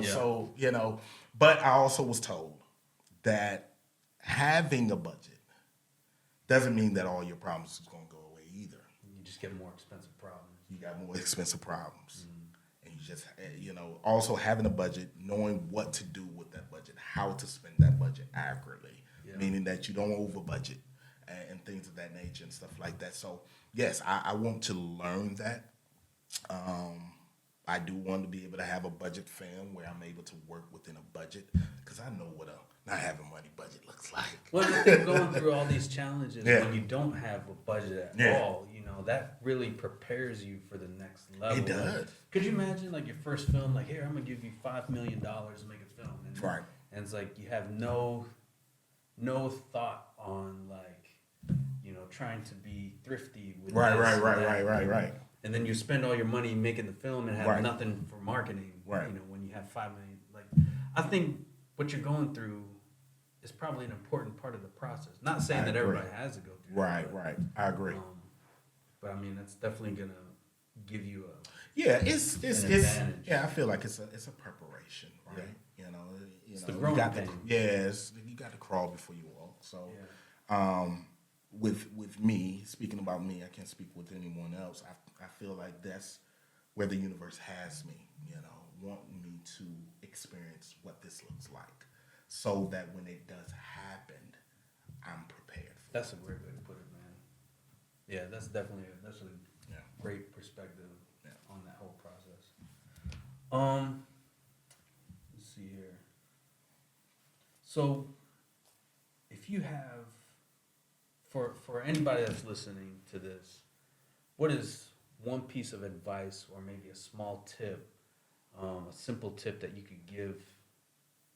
So but I also was told that having a budget doesn't mean that all your problems is going to go away either. You just get more expensive problems. You got more expensive problems. And you just, also having a budget, knowing what to do with that budget, how to spend that budget accurately, meaning that you don't over budget and things of that nature and stuff like that. So, yes, I want to learn that. I do want to be able to have a budget film where I'm able to work within a budget, because I know what a not having money budget looks like. Well, I think going through all these challenges when you don't have a budget at all, that really prepares you for the next level. It does. Could you imagine, like, your first film, like, here, I'm going to give you $5 million to make a film. And, Right. And it's like you have no thought on, like, trying to be thrifty with Right. And then you spend all your money making the film and have nothing for marketing. Right. When you have $5 million, like, I think what you're going through is probably an important part of the process. Not saying that everybody has to go through that. Right. I agree. But I mean, that's definitely gonna give you it's advantage. Yeah, I feel like it's a preparation, right? It's the growing pains. You got to crawl before you walk. So, with me, speaking about me, I can't speak with anyone else. I feel like that's where the universe has me, wanting me to experience what this looks like, so that when it does happen, I'm prepared for That's a great way to put it, man. Yeah, that's definitely a great perspective on that whole process. Let's see here. So, if you have, for anybody that's listening to this, what is one piece of advice or maybe a small tip, a simple tip that you could give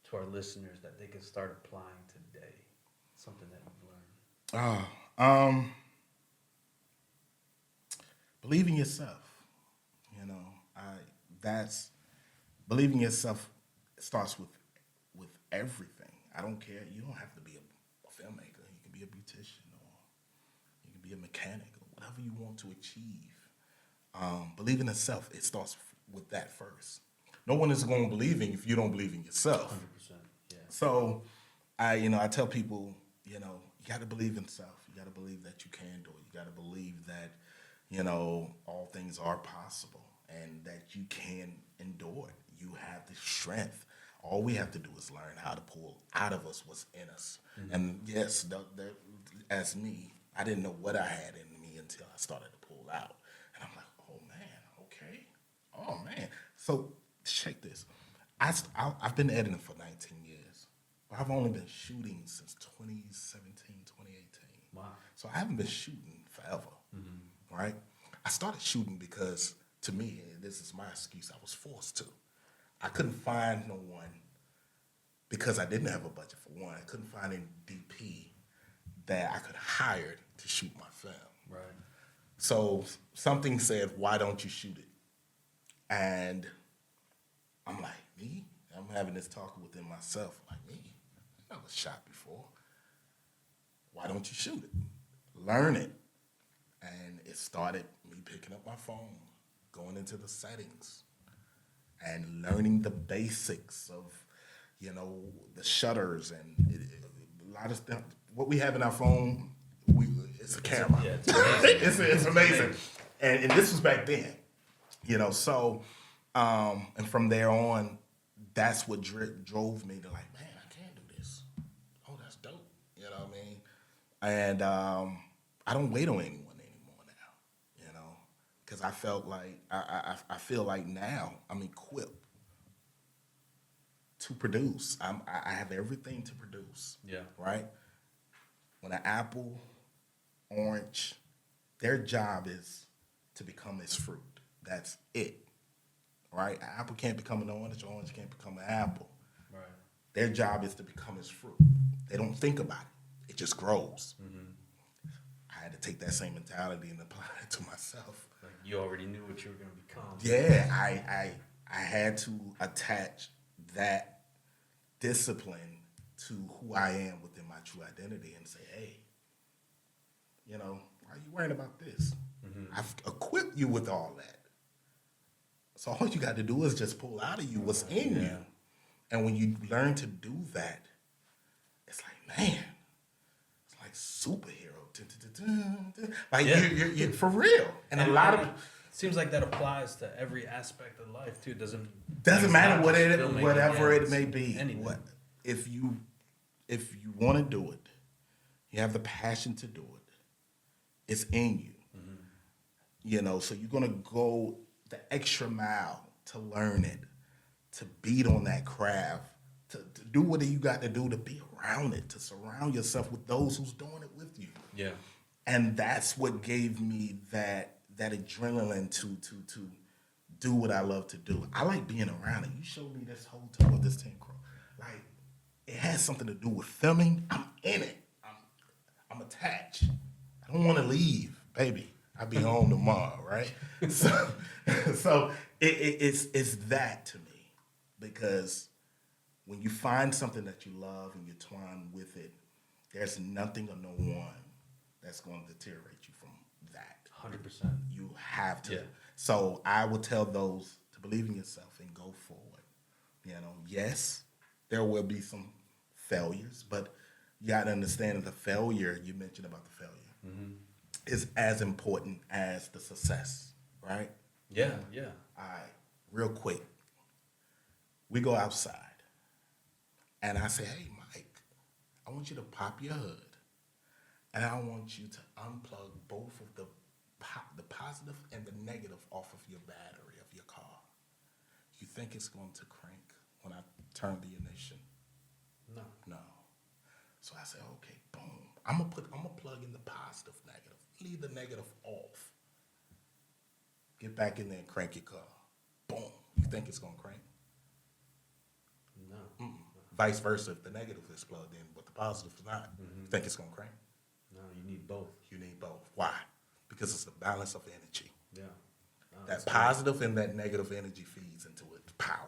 to our listeners that they can start applying today? Something that you've learned. Believe in yourself. Believing yourself starts with everything. I don't care. You don't have to be a filmmaker. You can be a beautician, or you can be a mechanic, or whatever you want to achieve. Believe in yourself. It starts with that first. No one is going to believe in if you don't believe in yourself. 100%. Yeah. So, I tell people, you got to believe in self. You got to believe that you can do it. You got to believe that, you know, all things are possible and that you can endure it. You have the strength. All we have to do is learn how to pull out of us what's in us. Mm-hmm. And yes, as me, I didn't know what I had in me until I started to pull out. And I'm like, oh, man, okay. Oh, man. So check this. I've been editing for 19 years. But I've only been shooting since 2017, 2018. Wow. So I haven't been shooting forever, right? I started shooting because, to me, this is my excuse, I was forced to. I couldn't find no one because I didn't have a budget for one. I couldn't find any DP that I could hire to shoot my film. Right. So something said, why don't you shoot it? And I'm like, me? I'm having this talk within myself. I'm like, me? I never shot before. Why don't you shoot it? Learn it. And it started me picking up my phone, going into the settings, and learning the basics of, you know, the shutters and a lot of stuff. What we have in our phone, it's a camera. Yeah, it's amazing. it's amazing. And this was back then, you know. So, and from there on, that's what drove me to like, man, I can do this. Oh, that's dope. You know what I mean? And I don't wait on anyone anymore now, you know, because I felt like I feel like now I'm equipped to produce. I have everything to produce. Yeah. Right. When an apple, orange, their job is to become its fruit. That's it. Right. An apple can't become an orange can't become an apple. Right. Their job is to become its fruit. They don't think about it. It just grows. Mm-hmm. I had to take that same mentality and apply it to myself. Like you already knew what you were going to become. Yeah, I had to attach that discipline to who I am within my true identity and say, hey, you know, why are you worrying about this? Mm-hmm. I've equipped you with all that. So all you got to do is just pull out of you what's in you. And when you learn to do that, it's like, man, it's like superhero. Like you're for real. And a lot of seems like that applies to every aspect of life too. Doesn't matter whatever it may be. Anything. If you want to do it, you have the passion to do it. It's in you. Mm-hmm. You know, so you're gonna go the extra mile to learn it, to beat on that craft, to do what you got to do to be around it, to surround yourself with those who's doing it with you. Yeah. And that's what gave me that adrenaline to do what I love to do. I like being around it. You showed me this whole tour of this TENCROW. Like, it has something to do with filming. I'm in it. I'm attached. I don't want to leave, baby. I'll be home tomorrow, right? So it's that to me, because when you find something that you love and you twine with it, there's nothing or no one that's going to deteriorate you from that. 100%. You have to. Yeah. So I would tell those to believe in yourself and go forward. You know, yes, there will be some failures, but you got to understand that the failure, you mentioned about the failure, mm-hmm. is as important as the success, right? Yeah, yeah. All right, real quick. We go outside, and I say, hey, Mike, I want you to pop your hood, and I want you to unplug both of the positive and the negative off of your battery of your car. You think it's going to crank when I turn the ignition? No. So I say, okay, boom. I'm gonna plug in the positive, negative. Leave the negative off. Get back in there and crank your car. Boom. You think it's gonna crank? No. Mm-mm. Vice versa, if the negative is plugged in, but the positive is not, you think it's gonna crank? No, you need both. You need both. Why? Because it's the balance of energy. Yeah. No, that positive and that negative energy feeds into its power.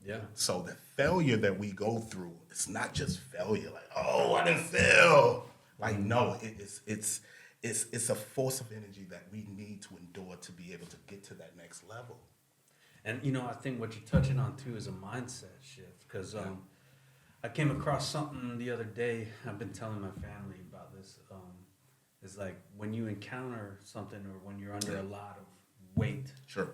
Yeah. So the failure that we go through, it's not just failure, like, oh, I didn't fail. Like, no, it's a force of energy that we need to endure to be able to get to that next level. And, you know, I think what you're touching on, too, is a mindset shift. Because I came across something the other day. I've been telling my family about this. It's like when you encounter something or when you're under a lot of weight, Sure.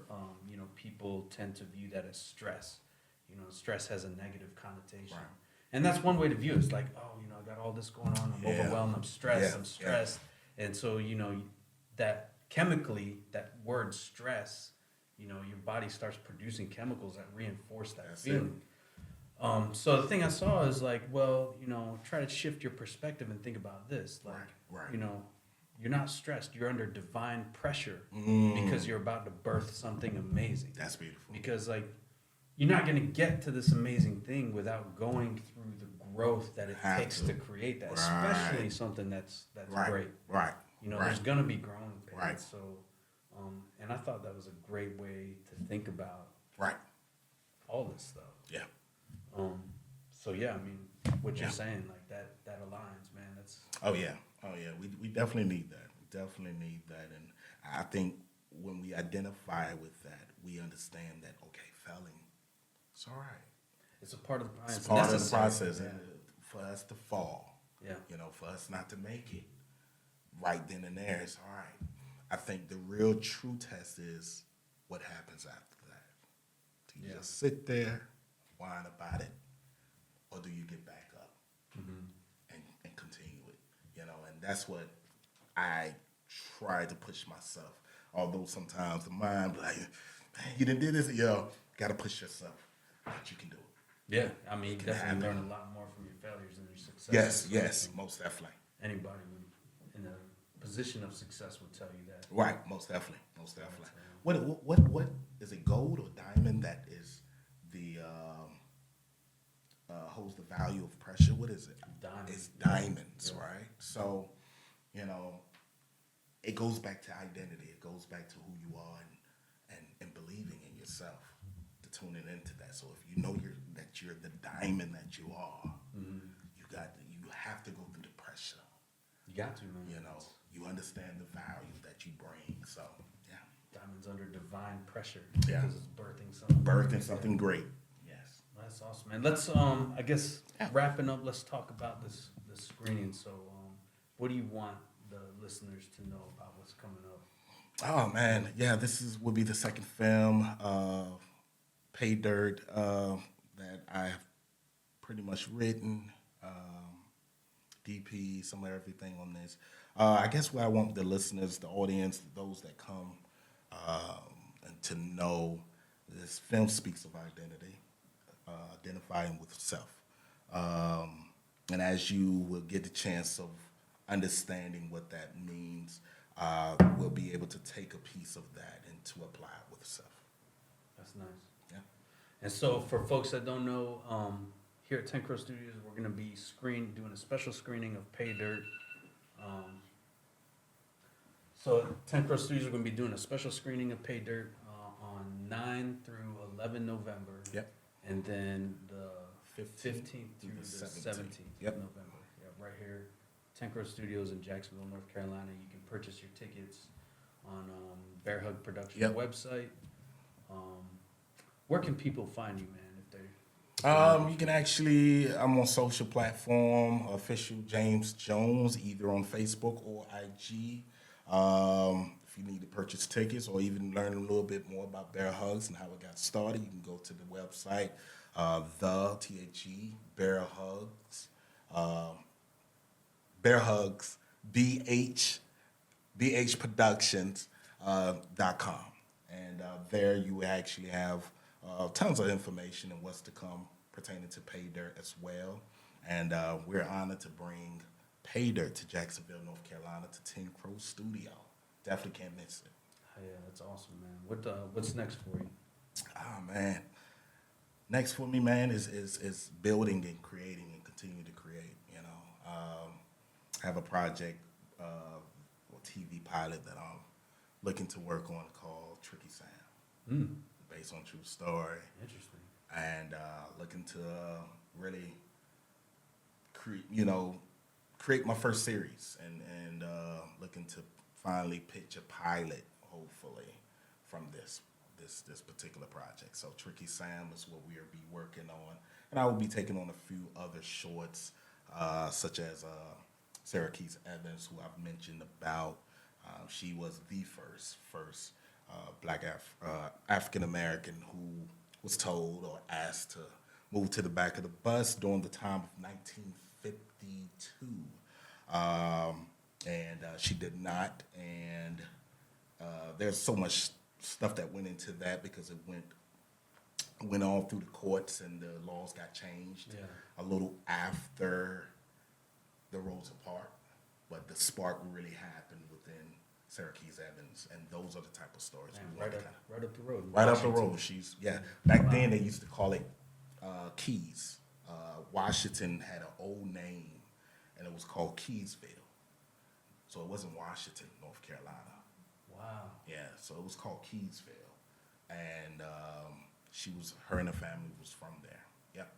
you know, people tend to view that as stress. You know, stress has a negative connotation. Right. And that's one way to view it. It's like, oh, you know, I got all this going on. I'm Yeah. overwhelmed. I'm stressed. Yeah. I'm stressed. And so, you know, that chemically, that word stress, you know, your body starts producing chemicals that reinforce that That's feeling. So the thing I saw is like, well, you know, try to shift your perspective and think about this. Like, Right. you know, you're not stressed. You're under divine pressure Mm. because you're about to birth something amazing. That's beautiful. Because like, you're not going to get to this amazing thing without going through the growth that it Have takes to. to create that, Right. especially something that's Right. great. Right. You know, right. there's going to be growing pains. Right. So, and I thought that was a great way to think about Right. all this stuff. Yeah. So yeah, I mean, what you're Yeah. saying, like that aligns, man. That's Oh yeah. We definitely need that. We definitely need that. And I think when we identify with that, we understand that failing, it's all right. it's a part of the process. It's part of the necessary. process Yeah. for us to fall. Yeah. You know, for us not to make it right then and there. It's all right. I think the real true test is what happens after that. Do you Yeah. just sit there, whine about it, or do you get back up and continue it? You know, and that's what I try to push myself. Although sometimes the mind be like, man, you didn't do this, gotta push yourself. But you can do it. Yeah, I mean, you can definitely happen. learn a lot more from your failures than your successes. Yes, most definitely. Anybody in a position of success would tell you that. Right, most definitely. Right. What is it? Gold or diamond that is the holds the value of pressure? What is it? Diamond. It's diamonds, Yeah. right? So, it goes back to identity. It goes back to who you are and believing in yourself, to tuning into that. So if you know that you're the diamond that you are, you have to go through the pressure. You got to, man. You understand the value that you bring. So, yeah. Diamonds under divine pressure Yeah. because it's birthing something. Birthing something great. Yes. That's awesome, man. Let's I guess wrapping up. Let's talk about this screening. So, what do you want the listeners to know about what's coming up? Oh man, yeah. Will be the second film, PAYDERT, that I've pretty much written, DP, some of everything on this. I guess what I want the listeners, the audience, those that come, and to know this film speaks of identity, identifying with self. And as you will get the chance of understanding what that means, we'll be able to take a piece of that and to apply it with self. That's nice. Yeah. And so, for folks that don't know, here at TENCROW Studios, we're going to be doing a special screening of PAYDERT. So, at TENCROW Studios, we're going to be doing a special screening of PAYDERT on 9 through 11 November. Yep. And then the 15th through the 17th. 17th Yep. of November. Yeah, right here, TENCROW Studios in Jacksonville, North Carolina. You can purchase your tickets on Bear Hug Productions Yep. website. Where can people find you, man? If they You can actually, I'm on social platform, official James Jones, either on Facebook or IG. If you need to purchase tickets or even learn a little bit more about Bear Hugs and how it got started, you can go to the website, Bear Hugs, Bear Hugs, BHProductions.com. And there you actually have tons of information and what's to come pertaining to PAYDERT as well. And we're honored to bring PAYDERT to Jacksonville, North Carolina, to TENCROW Studio. Definitely can't miss it. Oh, yeah, that's awesome, man. What's next for you? Oh man, next for me, man, is building and creating and continue to create. I have a project, or TV pilot that I'm looking to work on called Tricky Sam, based on true story, Interesting. and looking to really create my first series, and looking to finally pitch a pilot, hopefully, from this particular project. So Tricky Sam is what we'll be working on, And I will be taking on a few other shorts, such as Sarah Keys Evans, who I've mentioned about. She was the first black African American who was told or asked to move to the back of the bus during the time of 1952. And she did not. And there's so much stuff that went into that because it went all through the courts and the laws got changed a little after the Rosa Parks. But the spark really happened within Sarah Keys Evans, and those are the type of stories we want to kind of right up the road. right up the road. Back then they used to call it Keys. Washington had an old name, and it was called Keysville. So it wasn't Washington, North Carolina. Wow. Yeah, so it was called Keysville, and her and her family was from there. Yep.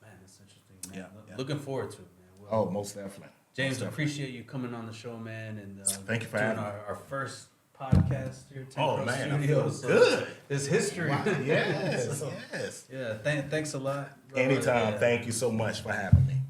Man, that's interesting. Man. Yeah. Looking forward to it, man. Oh, most definitely. James, appreciate you coming on the show, man, and thank you for doing having me. our first podcast here at TENCROW Man, I Studios. feel good. It's history. Wow. Yes, So, yes. Yeah, thanks a lot. Brother. Anytime. Yeah. Thank you so much for having me.